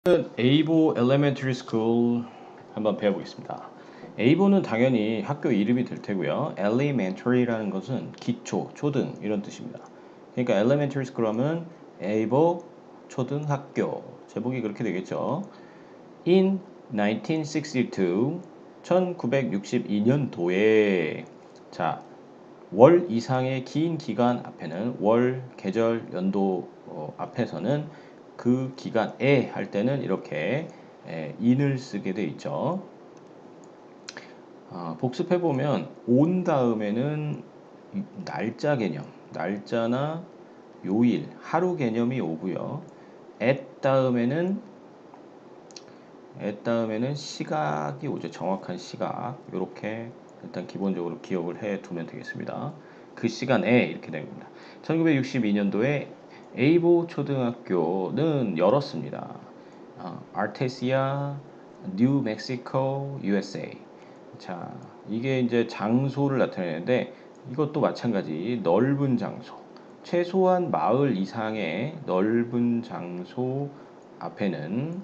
에이보 엘레멘터리 스쿨 한번 배워보겠습니다. 에이보는 당연히 학교 이름이 될 테고요. elementary라는 것은 기초, 초등 이런 뜻입니다. 그러니까 elementary school 하면 에이보 초등학교 제목이 그렇게 되겠죠. In 1962, 1962년도에 자, 월 이상의 긴 기간 앞에는 월, 계절, 연도 앞에서는 그 기간에 할 때는 이렇게 in을 쓰게 돼 있죠. 복습해 보면 on 다음에는 날짜 개념, 날짜나 요일, 하루 개념이 오고요. at 다음에는 시각이 오죠. 정확한 시각. 이렇게 일단 기본적으로 기억을 해 두면 되겠습니다. 그 시간에 이렇게 됩니다. 1962년도에 에이보 초등학교는 열었습니다. 아르테시아, 뉴 멕시코, USA. 자, 이게 이제 장소를 나타내는데 이것도 마찬가지 넓은 장소. 최소한 마을 이상의 넓은 장소 앞에는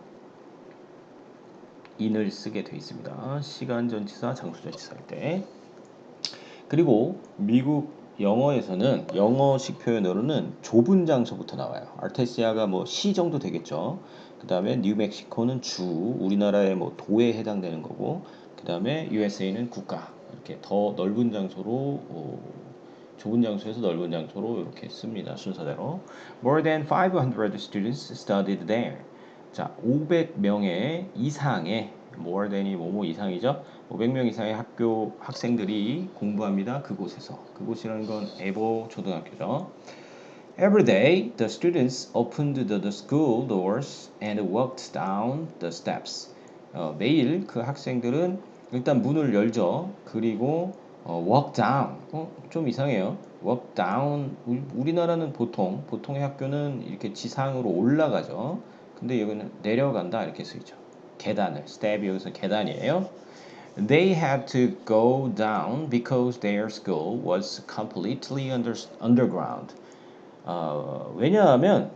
in을 쓰게 되어 있습니다. 시간 전치사, 장소 전치사 할 때. 그리고 미국 영어에서는 영어식 표현으로는 좁은 장소부터 나와요. 아르테시아가 뭐 시 정도 되겠죠. 그 다음에 뉴멕시코는 주, 우리나라의 뭐 도에 해당되는 거고, 그 다음에 USA는 국가. 이렇게 더 넓은 장소로 좁은 장소에서 넓은 장소로 이렇게 씁니다. 순서대로. More than 500 students studied there. 자, 500명의 이상의 more than이 뭐뭐 이상이죠. 500명 이상의 학교 학생들이 공부합니다. 그곳에서. 그곳이라는 건 에보 초등학교죠. Every day, the students opened the school doors and walked down the steps. 매일 그 학생들은 일단 문을 열죠. 그리고 walk down. 좀 이상해요. walk down. 우리나라는 보통의 학교는 이렇게 지상으로 올라가죠. 근데 여기는 내려간다 이렇게 쓰이죠. 계단을. step이 여기서 계단이에요. They had to go down because their school was completely underground. 왜냐하면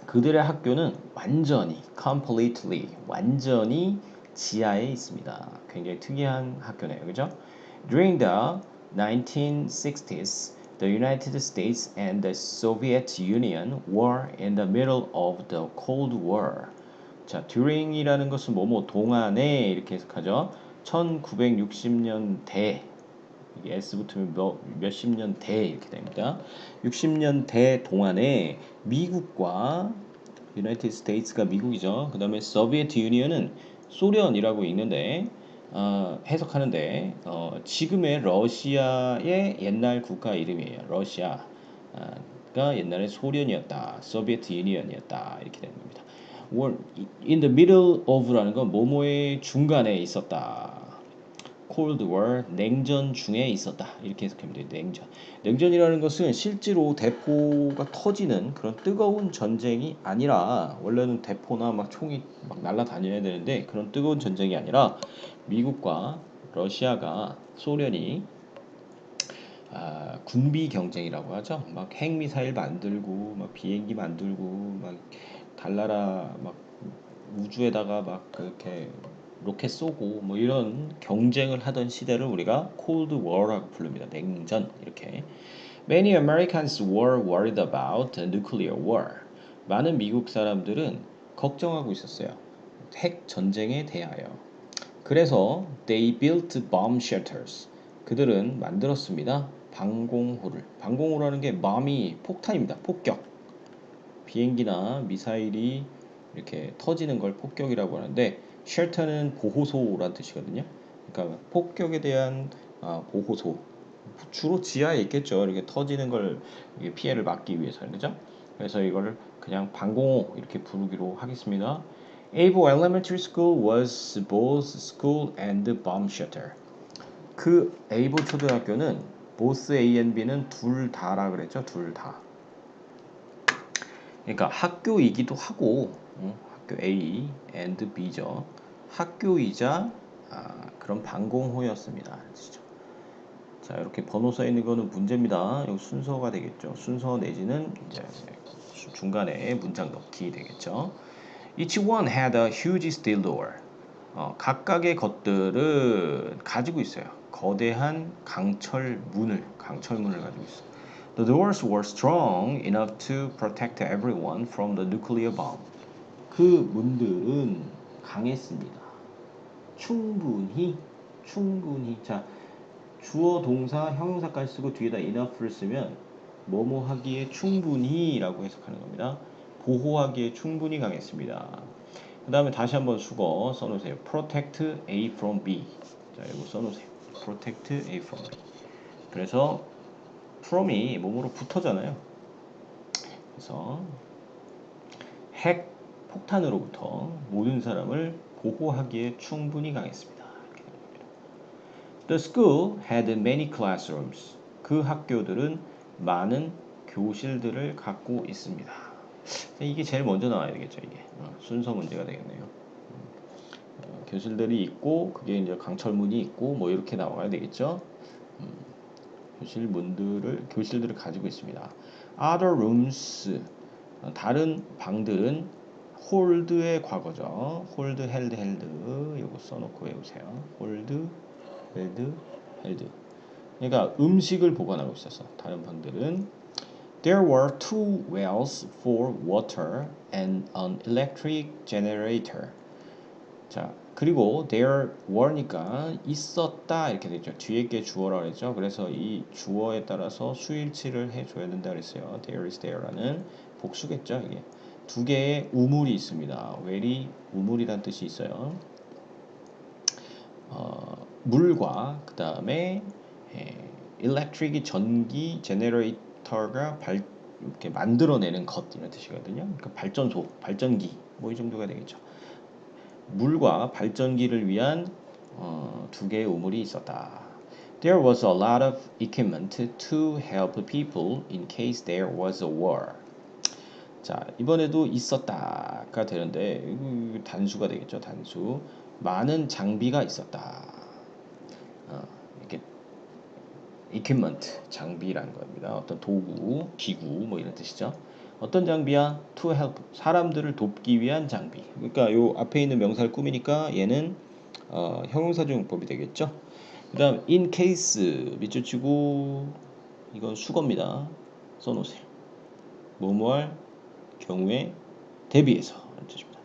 그들의 학교는 완전히 지하에 있습니다. 굉장히 특이한 학교네요. 그죠? During the 1960s, the United States and the Soviet Union were in the middle of the Cold War. 자, during이라는 것은 뭐뭐 동안에 이렇게 해석하죠. 1960년대 이게 S 붙으면 몇십 년대 이렇게 됩니다. 60년대 동안에 미국과 유나이티드 스테이츠가 미국이죠. 그 다음에 소비에트 유니언은 소련이라고 읽는데 해석하는데 지금의 러시아의 옛날 국가 이름이에요. 러시아가 옛날에 소련이었다. 소비에트 유니언이었다. 이렇게 되는 겁니다. In the middle of라는 건 뭐뭐의 중간에 있었다. Cold War, 냉전 중에 있었다. 이렇게 해석하면 돼요. 냉전. 냉전이라는 것은 실제로 대포가 터지는 그런 뜨거운 전쟁이 아니라 원래는 대포나 막 총이 막 날아다녀야 되는데 그런 뜨거운 전쟁이 아니라 미국과 러시아가 소련이 군비 경쟁이라고 하죠. 막 핵미사일 만들고 막 비행기 만들고 막 달나라 막 우주에다가 막 그렇게 로켓 쏘고 뭐 이런 경쟁을 하던 시대를 우리가 Cold War라고 부릅니다. 냉전 이렇게. Many Americans were worried about nuclear war. 많은 미국 사람들은 걱정하고 있었어요. 핵 전쟁에 대하여. 그래서 they built bomb shelters. 그들은 만들었습니다. 방공호를. 방공호라는 게 bomb이 폭탄입니다. 폭격. 비행기나 미사일이 이렇게 터지는 걸 폭격이라고 하는데 shelter는 보호소란 뜻이거든요. 그러니까 폭격에 대한 보호소. 주로 지하에 있겠죠. 이렇게 터지는 걸 피해를 막기 위해서는 그죠? 그래서 이걸 그냥 방공호 이렇게 부르기로 하겠습니다. Able Elementary School was both school and bomb shelter. 그 에이보 초등학교는 both A and B는 둘 다라 그랬죠. 둘 다. 그러니까 학교이기도 하고 학교 A and B죠. 학교이자 그런 방공호였습니다. 자, 이렇게 번호 써 있는 거는 문제입니다. 이 순서가 되겠죠. 순서 내지는 이제 중간에 문장 넣기 되겠죠. Each one had a huge steel door. 각각의 것들은 가지고 있어요. 거대한 강철문을 가지고 있어요. The doors were strong enough to protect everyone from the nuclear bomb. 그 문들은 강했습니다. 충분히. 자, 주어 동사 형용사까지 쓰고 뒤에다 enough를 쓰면 뭐뭐 하기에 충분히라고 해석하는 겁니다. 보호하기에 충분히 강했습니다. 그 다음에 다시 한번 수거 써놓으세요. Protect A from B. 자, 이거 써놓으세요. Protect A from B. 그래서 from이 몸으로 붙어잖아요. 그래서 핵 폭탄으로부터 모든 사람을 보호하기에 충분히 강했습니다. 이렇게 되는 겁니다. The school had many classrooms. 그 학교들은 많은 교실들을 갖고 있습니다. 이게 제일 먼저 나와야 되겠죠. 이게 순서 문제가 되겠네요. 교실들이 있고 그게 이제 강철문이 있고 뭐 이렇게 나와야 되겠죠. 교실들을 가지고 있습니다. Other rooms, 다른 방들은 hold의 과거죠. hold, held, 요거 써놓고 외우세요. hold, held. 그러니까 음식을 보관하고 있어서 다른 방들은 There were 2 wells for water and an electric generator. 자, 그리고 there were니까 있었다 이렇게 되죠. 뒤에 게 주어라고 했죠. 그래서 이 주어에 따라서 수일치를 해줘야 된다 그랬어요. There is there라는 복수겠죠. 이게 2개의 우물이 있습니다. well이 우물이란 뜻이 있어요. 물과 그 다음에 electric이 전기, generator가 이렇게 만들어내는 것 이런 뜻이거든요. 그러니까 발전소, 발전기 뭐 이 정도가 되겠죠. 물과 발전기를 위한 2개의 우물이 있었다. There was a lot of equipment to help people in case there was a war. 자, 이번에도 있었다가 되는데 이거 단수가 되겠죠. 단수. 많은 장비가 있었다. 이렇게 equipment, 장비라는 겁니다. 어떤 도구, 기구 뭐 이런 뜻이죠. 어떤 장비야? To help, 사람들을 돕기 위한 장비. 그러니까 요 앞에 있는 명사를 꾸미니까 얘는 형용사조용법이 되겠죠. 그 다음 in case 밑줄 치고 이건 수거입니다. 써놓으세요. 뭐뭐할 경우에 대비해서 라는 뜻입니다.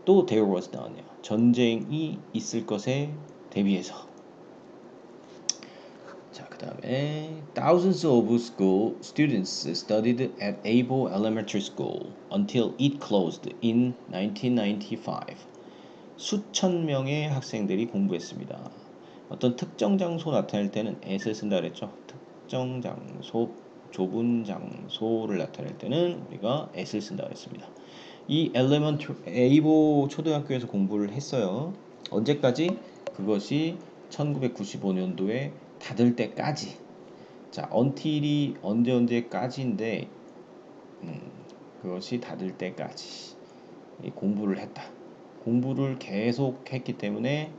또 there was 나왔네요. 전쟁이 있을 것에 대비해서. 자, 그 다음에 thousands of school students studied at Able Elementary School until it closed in 1995. 수천 명의 학생들이 공부했습니다. 어떤 특정 장소 나타낼 때는 at을 쓴다 그랬죠. 특정 장소, 좁은 장소를 나타낼 때는 우리가 at을 쓴다 그랬습니다. 이 Able 초등학교에서 공부를 했어요. 언제까지? 그것이 1995년도에 닫을 때까지. 자, until이 언제까지인데 그것이 닫을 때까지 공부를 했다. 공부를 계속 했기 때문에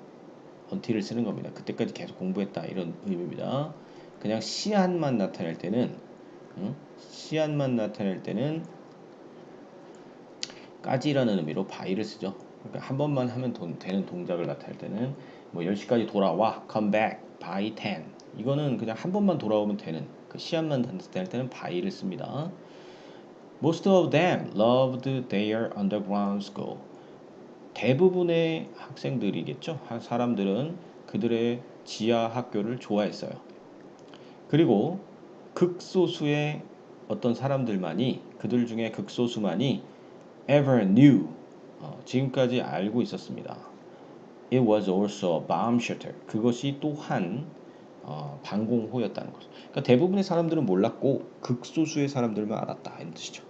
until을 쓰는 겁니다. 그때까지 계속 공부했다 이런 의미입니다. 그냥 시한만 나타낼 때는 까지라는 의미로 by를 쓰죠. 그러니까 한 번만 하면 되는 동작을 나타낼 때는 뭐 10시까지 돌아와, come back, by 10. 이거는 그냥 한 번만 돌아오면 되는 그 시한만 나타낼 때는 by를 씁니다. Most of them loved their underground school. 대부분의 학생들이겠죠. 사람들은 그들의 지하 학교를 좋아했어요. 그리고 극소수의 어떤 사람들만이, 그들 중에 극소수만이 ever knew, 지금까지 알고 있었습니다. It was also a bomb shelter. 그것이 또한 방공호였다는 거죠. 그러니까 대부분의 사람들은 몰랐고 극소수의 사람들만 알았다 이런 뜻이죠.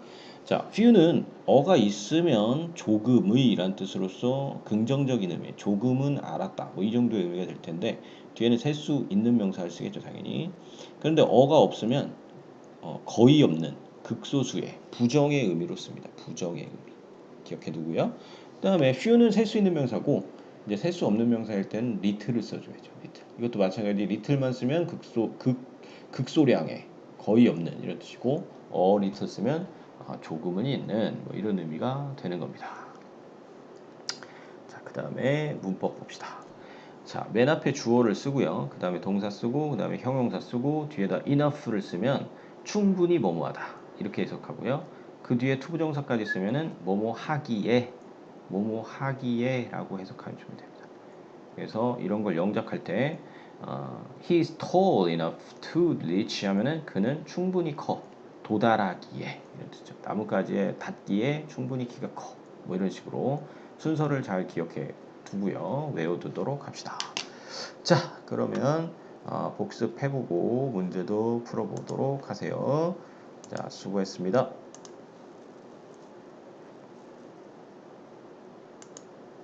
자, few는 어가 있으면 조금의 이란 뜻으로서 긍정적인 의미, 조금은 알았다 뭐 이 정도의 의미가 될 텐데 뒤에는 셀 수 있는 명사를 쓰겠죠 당연히. 그런데 어가 없으면 거의 없는 극소수의 부정의 의미로 씁니다. 부정의 의미 기억해 두고요. 그 다음에 few는 셀 수 있는 명사고 이제 셀 수 없는 명사일 때는 little을 써줘야죠. little. 이것도 마찬가지 little만 쓰면 극소량의 거의 없는 이런 뜻이고 little 쓰면 조금은 있는 뭐 이런 의미가 되는 겁니다. 그 다음에 문법 봅시다. 자, 맨 앞에 주어를 쓰고요. 그 다음에 동사 쓰고, 그 다음에 형용사 쓰고, 뒤에다 enough를 쓰면 충분히 뭐뭐하다. 이렇게 해석하고요. 그 뒤에 투부정사까지 쓰면은 뭐뭐하기에 라고 해석하면 됩니다. 그래서 이런 걸 영작할 때 he is tall enough to reach 하면은 그는 충분히 커. 도달하기에 이런 뜻이죠. 나뭇가지에 닿기에 충분히 키가 커. 뭐 이런 식으로 순서를 잘 기억해 두고요. 외워두도록 합시다. 자, 그러면 복습해보고 문제도 풀어보도록 하세요. 자, 수고했습니다.